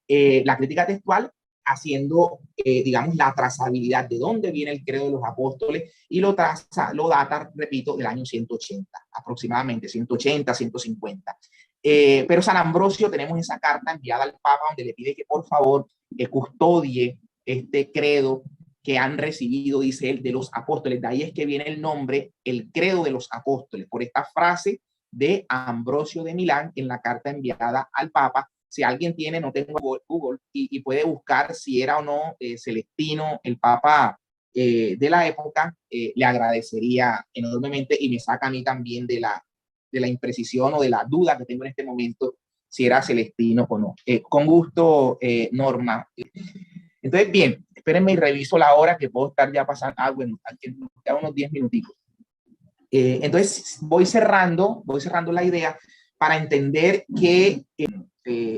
La crítica textual haciendo, digamos, la trazabilidad de dónde viene el credo de los apóstoles y lo data, repito, del año 180, aproximadamente, 180, 150. Pero San Ambrosio, tenemos esa carta enviada al Papa donde le pide que por favor custodie este credo que han recibido, dice él, de los apóstoles. De ahí es que viene el nombre, el credo de los apóstoles, por esta frase de Ambrosio de Milán en la carta enviada al Papa. Si alguien tiene, no tengo Google, y puede buscar si era o no Celestino, el Papa de la época, le agradecería enormemente y me saca a mí también de la imprecisión o de la duda que tengo en este momento si era Celestino o no. Con gusto, Norma. Entonces, bien, espérenme y reviso la hora que puedo estar ya pasando. Bueno, ya unos 10 minutitos. Entonces, voy cerrando la idea para entender que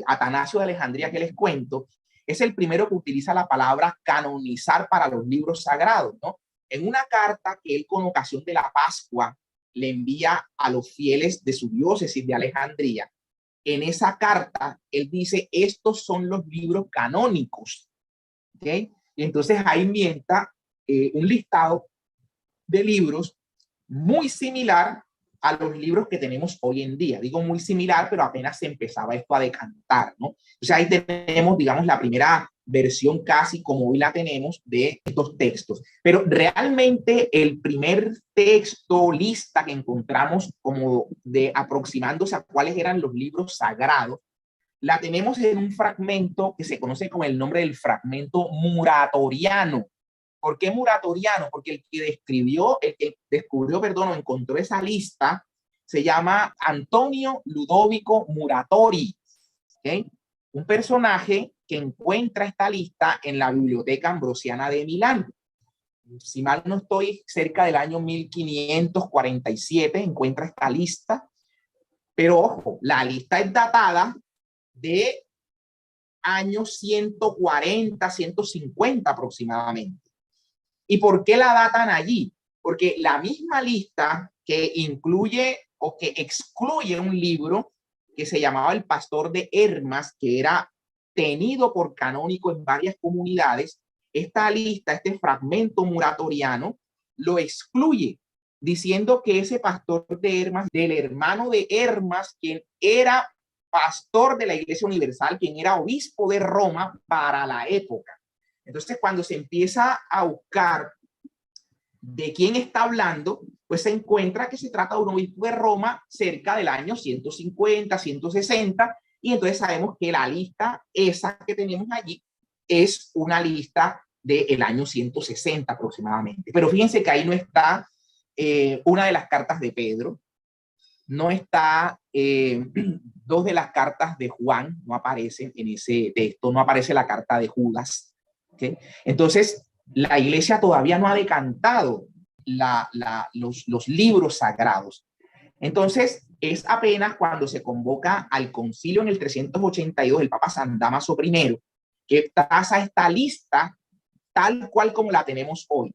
Atanasio de Alejandría, que les cuento, es el primero que utiliza la palabra canonizar para los libros sagrados, ¿no? En una carta que él, con ocasión de la Pascua, le envía a los fieles de su diócesis de Alejandría, en esa carta él dice, estos son los libros canónicos, ¿ok? Y entonces ahí mienta un listado de libros muy similar a los libros que tenemos hoy en día. Digo muy similar, pero apenas se empezaba esto a decantar, ¿no? O sea, ahí tenemos, digamos, la primera versión casi como hoy la tenemos de estos textos. Pero realmente el primer texto, lista que encontramos como de aproximándose a cuáles eran los libros sagrados, la tenemos en un fragmento que se conoce con el nombre del fragmento muratoriano. ¿Por qué muratoriano? Porque el que descubrió, perdón, o encontró esa lista se llama Antonio Ludovico Muratori, ¿okay? un personaje que encuentra esta lista en la Biblioteca Ambrosiana de Milán. Si mal no estoy, cerca del año 1547 encuentra esta lista, pero ojo, la lista es datada de años 140, 150 aproximadamente. ¿Y por qué la datan allí? Porque la misma lista que incluye o que excluye un libro que se llamaba El Pastor de Hermas, que era tenido por canónico en varias comunidades, esta lista, este fragmento muratoriano, lo excluye, diciendo que ese pastor de Hermas, del hermano de Hermas, quien era pastor de la Iglesia Universal, quien era obispo de Roma para la época. Entonces, cuando se empieza a buscar de quién está hablando, pues se encuentra que se trata de un obispo de Roma cerca del año 150, 160, y entonces sabemos que la lista esa que tenemos allí es una lista del año 160 aproximadamente. Pero fíjense que ahí no está una de las cartas de Pedro, no está dos de las cartas de Juan, no aparecen en ese texto, no aparece la carta de Judas. ¿Okay? Entonces, la iglesia todavía no ha decantado los libros sagrados. Entonces, es apenas cuando se convoca al concilio en el 382, el Papa San Dámaso I, que traza esta lista tal cual como la tenemos hoy.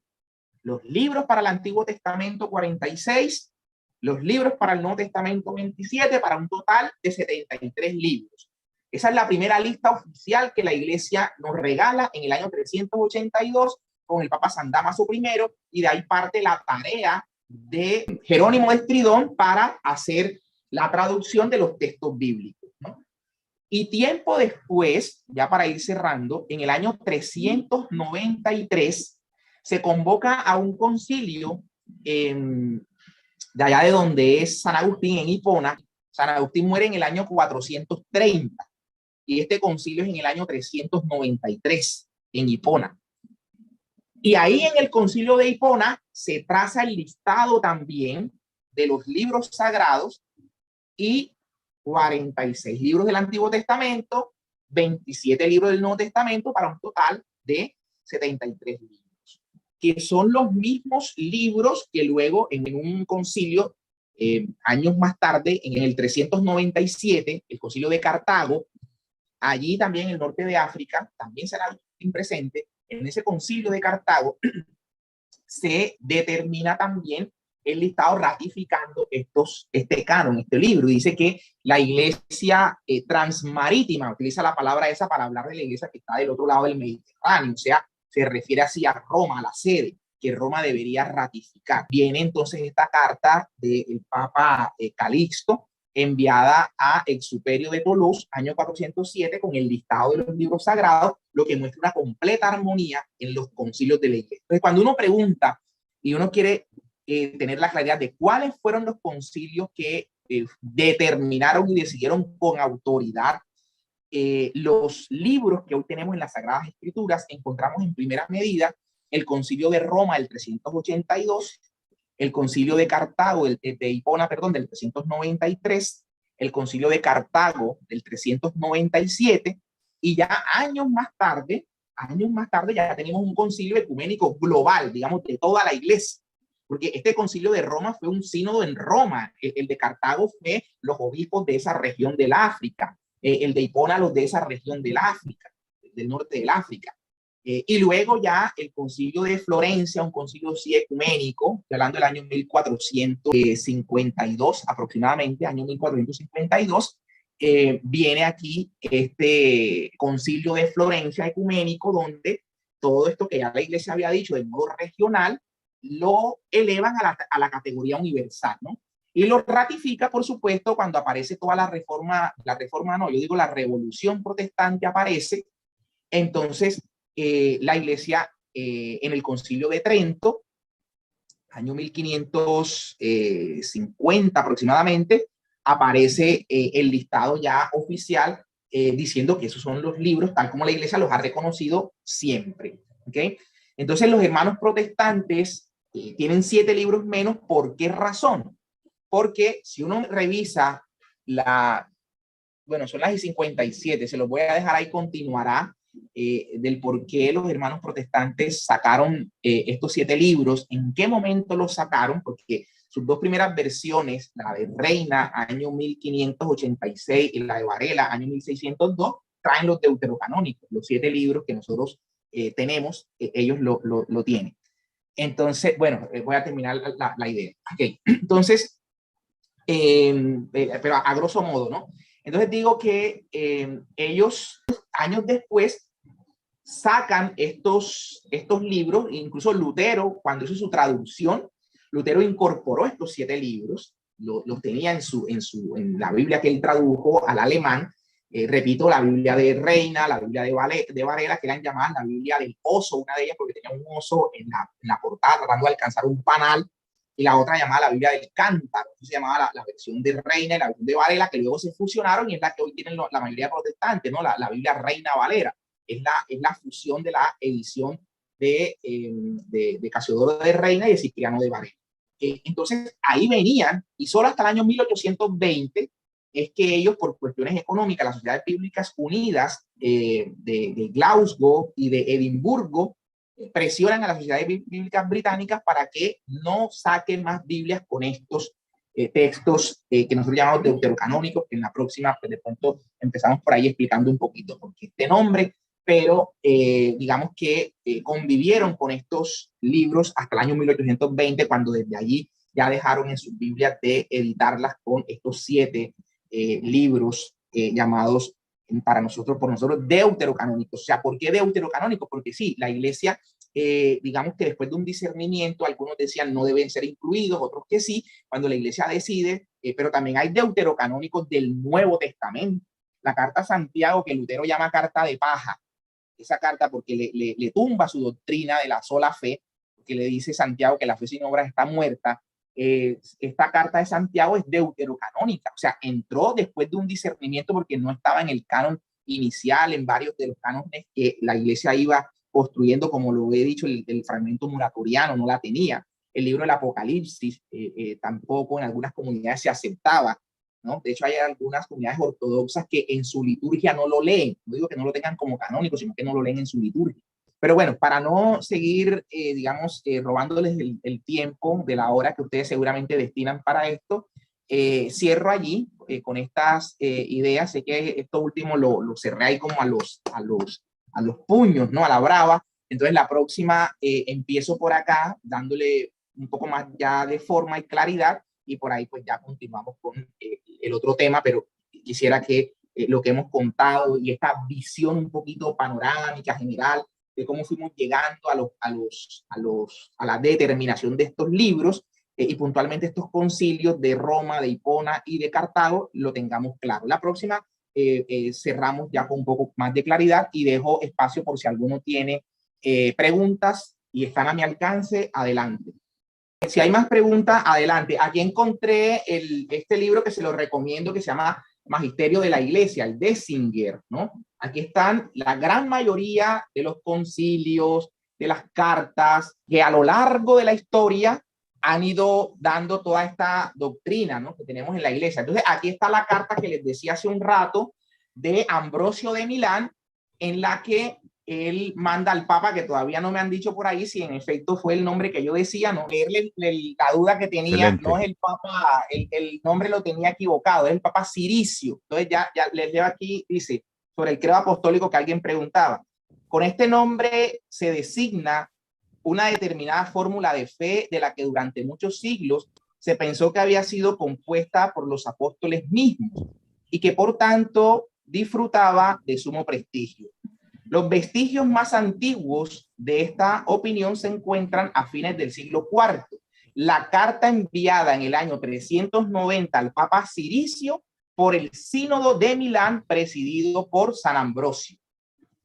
Los libros para el Antiguo Testamento 46, los libros para el Nuevo Testamento 27, para un total de 73 libros. Esa es la primera lista oficial que la iglesia nos regala en el año 382 con el Papa San Dámaso I, y de ahí parte la tarea de Jerónimo de Estridón para hacer la traducción de los textos bíblicos, ¿no? Y tiempo después, ya para ir cerrando, en el año 393 se convoca a un concilio de allá de donde es San Agustín, en Hipona. San Agustín muere en el año 430 y este concilio es en el año 393 en Hipona. Y ahí en el concilio de Hipona se traza el listado también de los libros sagrados y 46 libros del Antiguo Testamento, 27 libros del Nuevo Testamento, para un total de 73 libros, que son los mismos libros que luego en un concilio, años más tarde, en el 397, el concilio de Cartago, allí también en el norte de África, también será presente. En ese concilio de Cartago se determina también el listado ratificando este canon, este libro, y dice que la iglesia transmarítima, utiliza la palabra esa para hablar de la iglesia que está del otro lado del Mediterráneo, o sea, se refiere así a Roma, a la sede, que Roma debería ratificar. Viene entonces esta carta del Papa Calixto, enviada a Exuperio de Toulouse, año 407, con el listado de los libros sagrados, lo que muestra una completa armonía en los concilios de la iglesia. Entonces, cuando uno pregunta y uno quiere tener la claridad de cuáles fueron los concilios que determinaron y decidieron con autoridad los libros que hoy tenemos en las Sagradas Escrituras, encontramos en primera medida el concilio de Roma del 382, el concilio de Cartago, de Hipona, perdón, del 393, el concilio de Cartago del 397, y ya años más tarde ya tenemos un concilio ecuménico global, digamos, de toda la iglesia, porque este concilio de Roma fue un sínodo en Roma, el de Cartago fue los obispos de esa región del África, el de Hipona los de esa región del África, del norte del África. Y luego ya el concilio de Florencia, un concilio sí ecuménico, hablando del año 1452 aproximadamente, año 1452, viene aquí este concilio de Florencia ecuménico, donde todo esto que ya la iglesia había dicho de modo regional, lo elevan a la categoría universal, ¿no? Y lo ratifica, por supuesto, cuando aparece toda la reforma no, yo digo la revolución protestante aparece, entonces la iglesia en el concilio de Trento, año 1550 aproximadamente, aparece el listado ya oficial diciendo que esos son los libros tal como la iglesia los ha reconocido siempre. ¿Okay? Entonces los hermanos protestantes tienen 7 libros menos. ¿Por qué razón? Porque si uno revisa bueno, son las y 57, se los voy a dejar ahí, continuará del por qué los hermanos protestantes sacaron estos 7 libros, en qué momento los sacaron, porque sus 2 primeras versiones, la de Reina, año 1586, y la de Varela, año 1602, traen los deuterocanónicos, los 7 libros que nosotros tenemos, ellos lo tienen. Entonces, bueno, voy a terminar la idea. Okay. Entonces, pero a grosso modo, ¿no? Entonces digo que ellos, años después, sacan estos libros, incluso Lutero, cuando hizo su traducción, Lutero incorporó estos 7 libros, los tenía en la Biblia que él tradujo al alemán. Repito, la Biblia de Reina, la Biblia de Varela, que eran llamadas la Biblia del oso, una de ellas porque tenía un oso en la portada tratando de alcanzar un panal, y la otra llamada la Biblia del Cántaro, se llamaba la versión de Reina y la versión de Varela, que luego se fusionaron y es la que hoy tienen la mayoría de protestantes, ¿no? La Biblia Reina Valera. Es la fusión de la edición de Casiodoro de Reina y de Cipriano de Varela. Entonces, ahí venían, y solo hasta el año 1820 es que ellos, por cuestiones económicas, las Sociedades Bíblicas Unidas de Glasgow y de Edimburgo, presionan a las Sociedades Bíblicas Británicas para que no saquen más Biblias con estos textos que nosotros llamamos deuterocanónicos, que en la próxima, pues de pronto empezamos por ahí explicando un poquito por qué este nombre, pero digamos que convivieron con estos libros hasta el año 1820, cuando desde allí ya dejaron en sus Biblias de editarlas con estos 7 libros llamados por nosotros deuterocanónicos. O sea, ¿por qué deuterocanónicos? Porque sí, la iglesia, digamos que después de un discernimiento, algunos decían no deben ser incluidos, otros que sí, cuando la iglesia decide, pero también hay deuterocanónicos del Nuevo Testamento. La carta a Santiago, que Lutero llama carta de paja, esa carta porque le tumba su doctrina de la sola fe, que le dice Santiago que la fe sin obras está muerta. Esta carta de Santiago es deuterocanónica, o sea, entró después de un discernimiento porque no estaba en el canon inicial, en varios de los cánones que la iglesia iba construyendo, como lo he dicho, el fragmento muratoriano no la tenía. El libro del Apocalipsis tampoco en algunas comunidades se aceptaba, ¿no? De hecho, hay algunas comunidades ortodoxas que en su liturgia no lo leen. No digo que no lo tengan como canónico, sino que no lo leen en su liturgia. Pero bueno, para no seguir, digamos, robándoles el tiempo de la hora que ustedes seguramente destinan para esto, cierro allí con estas ideas. Sé que esto último lo cerré ahí como a los puños, ¿no? A la brava. Entonces, la próxima empiezo por acá, dándole un poco más ya de forma y claridad, y por ahí pues ya continuamos con el otro tema, pero quisiera que lo que hemos contado y esta visión un poquito panorámica general de cómo fuimos llegando a la determinación de estos libros y puntualmente estos concilios de Roma, de Hipona y de Cartago, lo tengamos claro. La próxima cerramos ya con un poco más de claridad y dejo espacio por si alguno tiene preguntas y están a mi alcance, adelante. Si hay más preguntas, adelante. Aquí encontré este libro que se lo recomiendo, que se llama Magisterio de la Iglesia, el de Singer, ¿no? Aquí están la gran mayoría de los concilios, de las cartas, que a lo largo de la historia han ido dando toda esta doctrina, ¿no? Que tenemos en la iglesia. Entonces, aquí está la carta que les decía hace un rato de Ambrosio de Milán, en la que él manda al Papa, que todavía no me han dicho por ahí si en efecto fue el nombre que yo decía, no leerle la duda que tenía. Excelente. No es el Papa, el nombre lo tenía equivocado, es el Papa Ciricio. Entonces ya les leo aquí, dice, sobre el credo apostólico que alguien preguntaba. Con este nombre se designa una determinada fórmula de fe de la que durante muchos siglos se pensó que había sido compuesta por los apóstoles mismos y que por tanto disfrutaba de sumo prestigio. Los vestigios más antiguos de esta opinión se encuentran a fines del siglo IV. La carta enviada en el año 390 al Papa Ciricio por el Sínodo de Milán, presidido por San Ambrosio.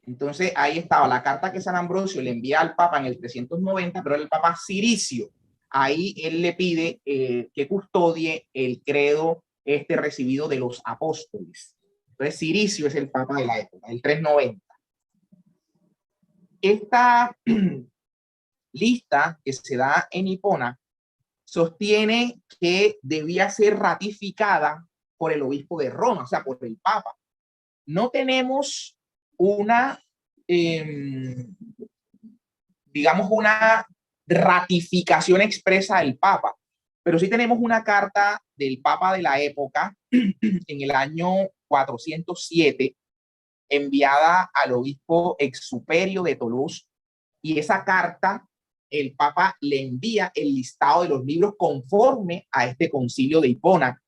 Entonces, ahí estaba la carta que San Ambrosio le envía al Papa en el 390, pero el Papa Ciricio. Ahí él le pide que custodie el credo recibido de los apóstoles. Entonces, Ciricio es el Papa de la época, el 390. Esta lista que se da en Hipona sostiene que debía ser ratificada por el obispo de Roma, o sea, por el Papa. No tenemos una, digamos, una ratificación expresa del Papa, pero sí tenemos una carta del Papa de la época en el año 407, enviada al obispo Exuperio de Toulouse, y esa carta el Papa le envía el listado de los libros conforme a este concilio de Hipona,